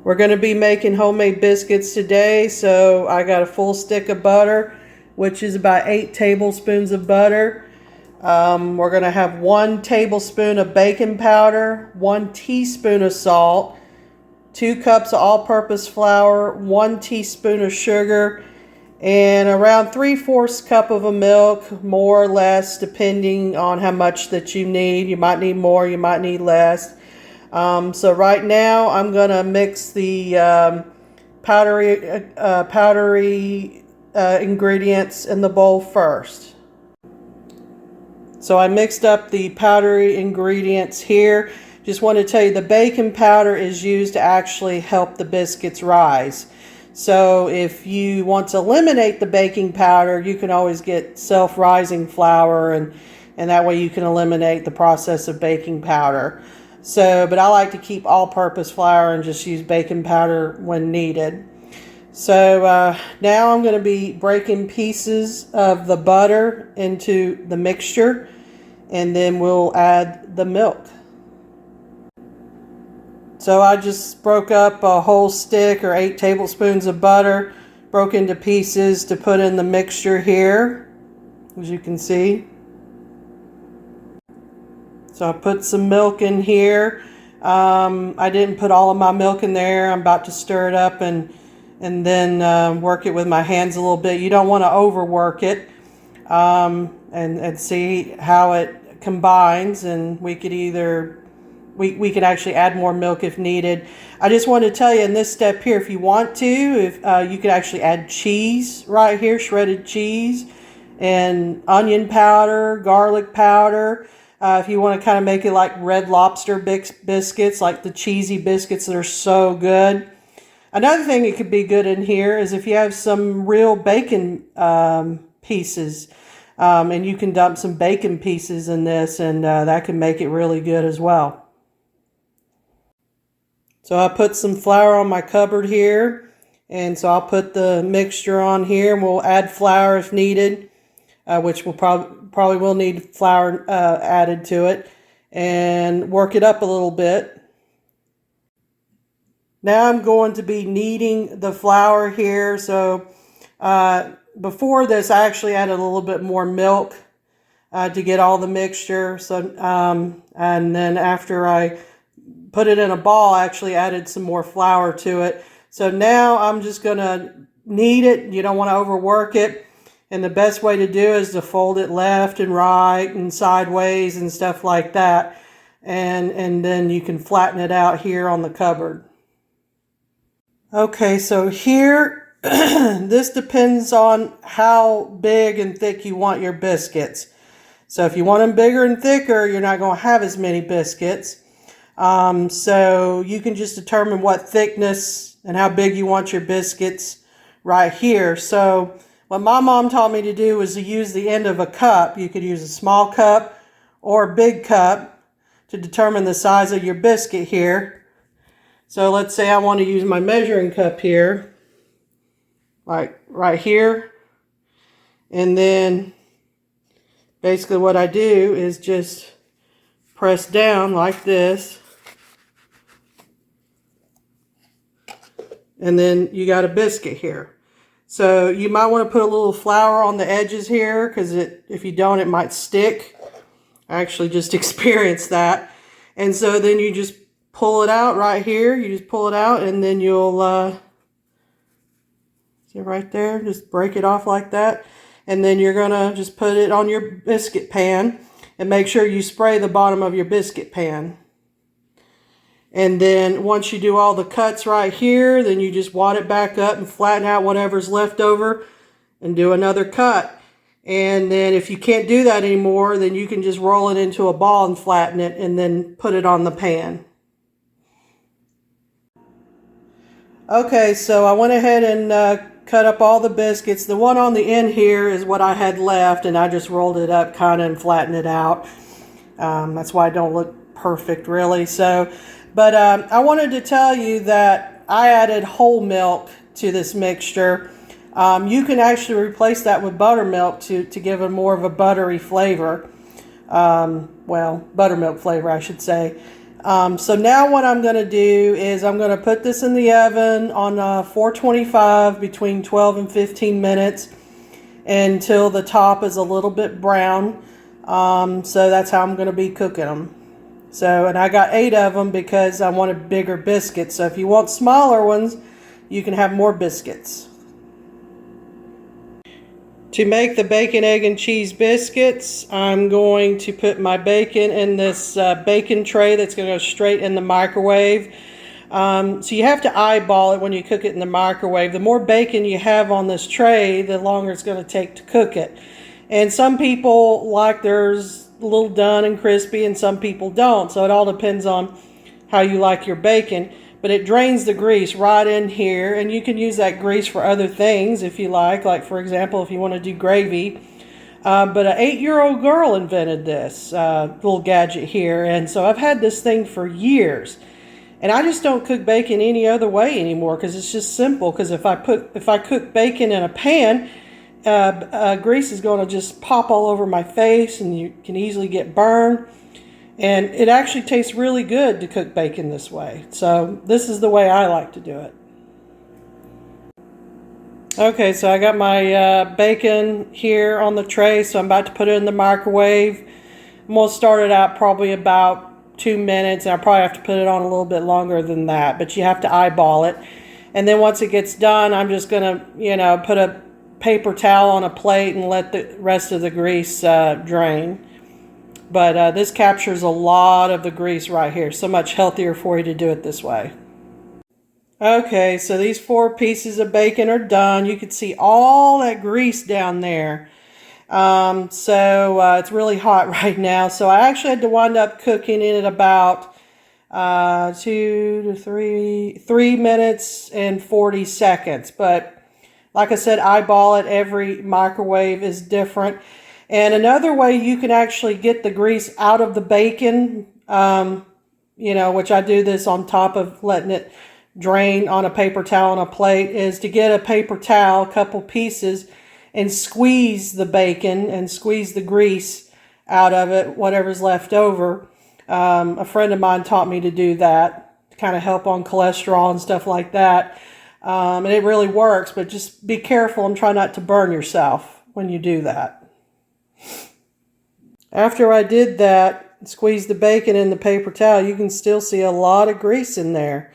We're going to be making homemade biscuits today, so I got a full stick of butter, which is about 8 tablespoons of butter. We're going to have 1 tablespoon of baking powder, 1 teaspoon of salt, 2 cups of all-purpose flour, 1 teaspoon of sugar, and around 3/4 cup of a milk, more or less, depending on how much that you need. You might need more, you might need less. So right now I'm going to mix the powdery ingredients in the bowl first. So I mixed up the powdery ingredients here. Just want to tell you the baking powder is used to actually help the biscuits rise. So if you want to eliminate the baking powder, you can always get self-rising flour, and that way you can eliminate the process of baking powder. So, but I like to keep all-purpose flour and just use baking powder when needed. So now I'm going to be breaking pieces of the butter into the mixture, and then we'll add the milk. So I just broke up a whole stick or 8 tablespoons of butter, broke into pieces to put in the mixture here, as you can see. So I put some milk in here. I didn't put all of my milk in there. I'm about to stir it up and then work it with my hands a little bit. You don't want to overwork it, and see how it combines. And we could either we could actually add more milk if needed. I just want to tell you in this step here, if you want to, if you could actually add cheese right here, shredded cheese, and onion powder, garlic powder. If you want to kind of make it like Red Lobster biscuits, like the cheesy biscuits that are so good. Another thing that could be good in here is if you have some real bacon pieces, and you can dump some bacon pieces in this, and that can make it really good as well. So I put some flour on my cupboard here, and so I'll put the mixture on here, and we'll add flour if needed, which will probably will need flour added to it, and work it up a little bit. Now I'm going to be kneading the flour here. So before this, I actually added a little bit more milk to get all the mixture. So and then after I put it in a ball, I actually added some more flour to it. So now I'm just going to knead it. You don't want to overwork it. And the best way to do is to fold it left and right and sideways and stuff like that. And then you can flatten it out here on the cupboard. Okay, so here, this depends on how big and thick you want your biscuits. So if you want them bigger and thicker, you're not going to have as many biscuits. So you can just determine what thickness and how big you want your biscuits right here. So what my mom taught me to do was to use the end of a cup. You could use a small cup or a big cup to determine the size of your biscuit here. So let's say I want to use my measuring cup here, like right here. And then basically what I do is just press down like this. And then you got a biscuit here. So you might want to put a little flour on the edges here, because if you don't, it might stick. I actually just experienced that. And so then you just pull it out right here. You just pull it out, and then you'll, see right there, just break it off like that. And then you're going to just put it on your biscuit pan, and make sure you spray the bottom of your biscuit pan. And then once you do all the cuts right here, then you just wad it back up and flatten out whatever's left over and do another cut. And then if you can't do that anymore, then you can just roll it into a ball and flatten it and then put it on the pan. Okay, so I went ahead and cut up all the biscuits. The one on the end here is what I had left, and I just rolled it up kind of and flattened it out. That's why I don't look perfect really. But I wanted to tell you that I added whole milk to this mixture. You can actually replace that with buttermilk to give it more of a buttery flavor. Well, buttermilk flavor, I should say. So now what I'm going to do is I'm going to put this in the oven on 425 between 12 and 15 minutes until the top is a little bit brown. So that's how I'm going to be cooking them. So, and I got 8 of them because I wanted bigger biscuits. So if you want smaller ones, you can have more biscuits. To make the bacon, egg, and cheese biscuits, I'm going to put my bacon in this bacon tray that's going to go straight in the microwave. So you have to eyeball it when you cook it in the microwave. The more bacon you have on this tray, the longer it's going to take to cook it. And some people like theirs a little done and crispy, and some people don't. So it all depends on how you like your bacon. But it drains the grease right in here, and you can use that grease for other things if you like for example, if you want to do gravy. But an 8-year-old girl invented this little gadget here, and so I've had this thing for years. And I just don't cook bacon any other way anymore because it's just simple. Because if I cook bacon in a pan, grease is going to just pop all over my face, and you can easily get burned. And it actually tastes really good to cook bacon this way. So this is the way I like to do it. Okay, so I got my bacon here on the tray, so I'm about to put it in the microwave. I'm going to start it out probably about 2 minutes, and I probably have to put it on a little bit longer than that, but you have to eyeball it. And then once it gets done, I'm just going to, put a paper towel on a plate and let the rest of the grease drain. But this captures a lot of the grease right here. So much healthier for you to do it this way. Okay, so these 4 pieces of bacon are done. You can see all that grease down there. It's really hot right now. So I actually had to wind up cooking it at about 3 minutes and 40 seconds. But like I said, eyeball it. Every microwave is different. And another way you can actually get the grease out of the bacon, which I do this on top of letting it drain on a paper towel on a plate, is to get a paper towel, a couple pieces, and squeeze the bacon and squeeze the grease out of it, whatever's left over. A friend of mine taught me to do that to kind of help on cholesterol and stuff like that. And it really works, but just be careful and try not to burn yourself when you do that. After I did that, squeeze the bacon in the paper towel, you can still see a lot of grease in there.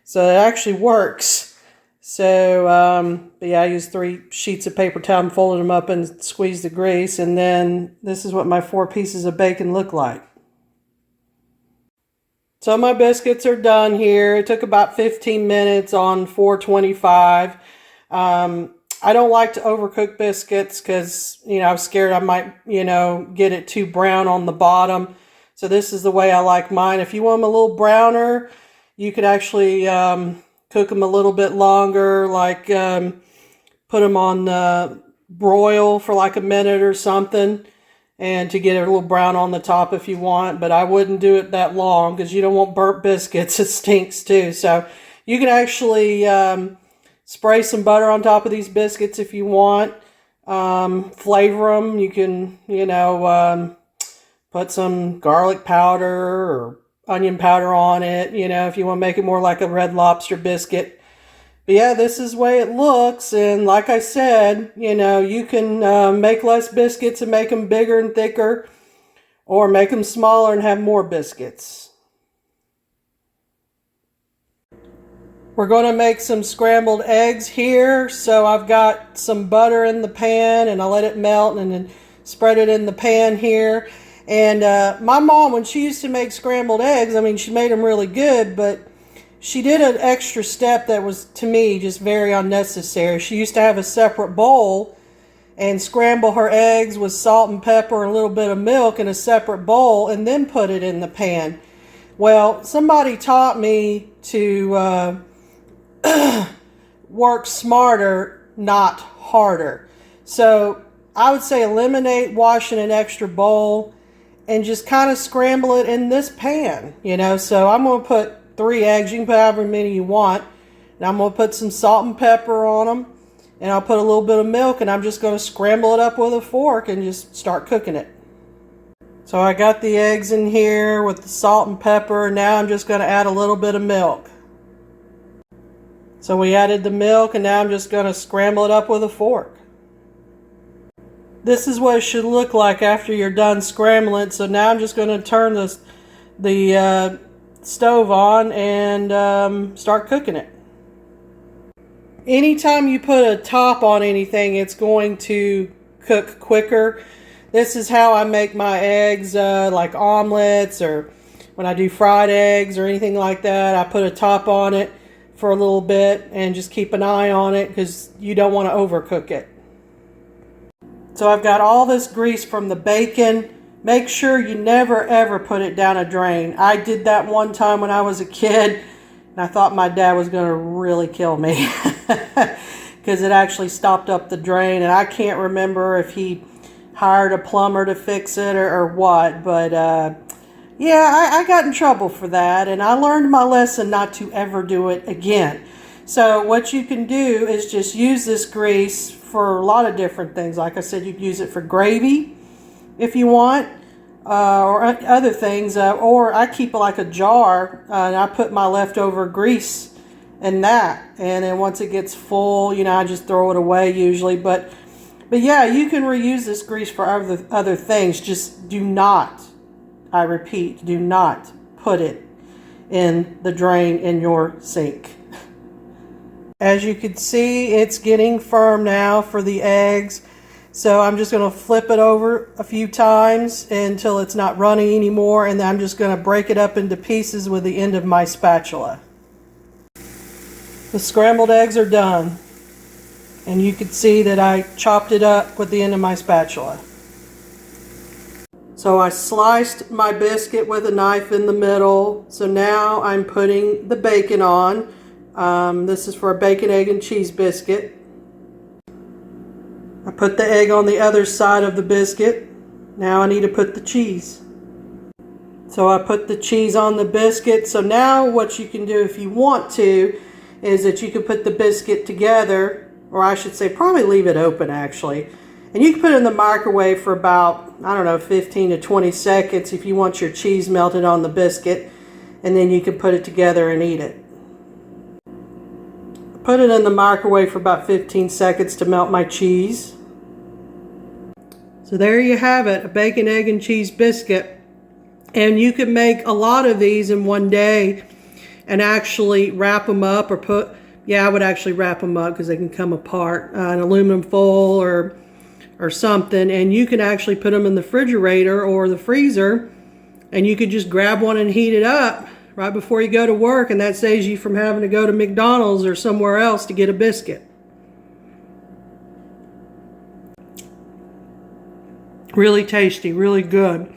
So it actually works. So, but yeah, I used 3 sheets of paper towel and folded them up and squeezed the grease. And then this is what my 4 pieces of bacon look like. So my biscuits are done here. It took about 15 minutes on 425. I don't like to overcook biscuits because, I'm scared I might, get it too brown on the bottom. So this is the way I like mine. If you want them a little browner, you could actually cook them a little bit longer, like put them on broil for like a minute or something, and to get it a little brown on the top if you want. But I wouldn't do it that long because you don't want burnt biscuits. It stinks too. So you can actually spray some butter on top of these biscuits if you want. Flavor them. You can, put some garlic powder or onion powder on it, if you want to make it more like a Red Lobster biscuit. But yeah, this is the way it looks. And like I said, you can make less biscuits and make them bigger and thicker, or make them smaller and have more biscuits. We're going to make some scrambled eggs here. So I've got some butter in the pan, and I let it melt and then spread it in the pan here. And my mom, when she used to make scrambled eggs, she made them really good, but she did an extra step that was, to me, just very unnecessary. She used to have a separate bowl and scramble her eggs with salt and pepper and a little bit of milk in a separate bowl and then put it in the pan. Well, somebody taught me to work smarter, not harder. So I would say eliminate washing an extra bowl and just kind of scramble it in this pan, So I'm going to put 3 eggs. You can put however many you want. And I'm going to put some salt and pepper on them. And I'll put a little bit of milk, and I'm just going to scramble it up with a fork and just start cooking it. So I got the eggs in here with the salt and pepper. Now I'm just going to add a little bit of milk. So we added the milk, and now I'm just going to scramble it up with a fork. This is what it should look like after you're done scrambling. So now I'm just going to turn the stove on and start cooking it. Anytime you put a top on anything, it's going to cook quicker. This is how I make my eggs, like omelets, or when I do fried eggs or anything like that. I put a top on it for a little bit and just keep an eye on it because you don't want to overcook it. So I've got all this grease from the bacon. Make sure you never ever put it down a drain. I did that one time when I was a kid, and I thought my dad was going to really kill me because it actually stopped up the drain, and I can't remember if he hired a plumber to fix it or what, but yeah, I got in trouble for that, and I learned my lesson not to ever do it again. So what you can do is just use this grease for a lot of different things. Like I said, you can use it for gravy if you want, or other things, or I keep like a jar, and I put my leftover grease in that, and then once it gets full, you know, I just throw it away usually. But yeah, you can reuse this grease for other things. Just do not, I repeat, do not put it in the drain in your sink. As you can see, it's getting firm now for the eggs. So I'm just going to flip it over a few times until it's not running anymore, and then I'm just going to break it up into pieces with the end of my spatula. The scrambled eggs are done, and you can see that I chopped it up with the end of my spatula. So I sliced my biscuit with a knife in the middle. So now I'm putting the bacon on. This is for a bacon, egg, and cheese biscuit. I put the egg on the other side of the biscuit. Now I need to put the cheese. So I put the cheese on the biscuit. So now what you can do if you want to is that you can put the biscuit together, or I should say probably leave it open actually. And you can put it in the microwave for about, I don't know, 15 to 20 seconds if you want your cheese melted on the biscuit. And then you can put it together and eat it. Put it in the microwave for about 15 seconds to melt my cheese. So there you have it, a bacon, egg, and cheese biscuit. And you can make a lot of these in one day and actually wrap them up, or I would actually wrap them up because they can come apart, an aluminum foil or something. And you can actually put them in the refrigerator or the freezer, and you could just grab one and heat it up right before you go to work, and that saves you from having to go to McDonald's or somewhere else to get a biscuit. Really tasty, really good.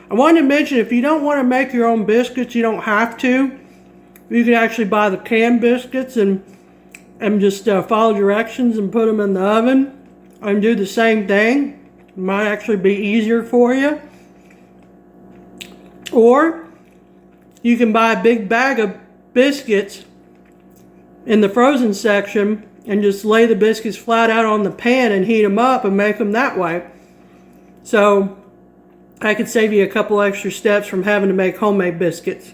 I wanted to mention, if you don't want to make your own biscuits, you don't have to. You can actually buy the canned biscuits and just follow directions and put them in the oven and do the same thing. It might actually be easier for you. Or you can buy a big bag of biscuits in the frozen section and just lay the biscuits flat out on the pan and heat them up and make them that way. So I could save you a couple extra steps from having to make homemade biscuits.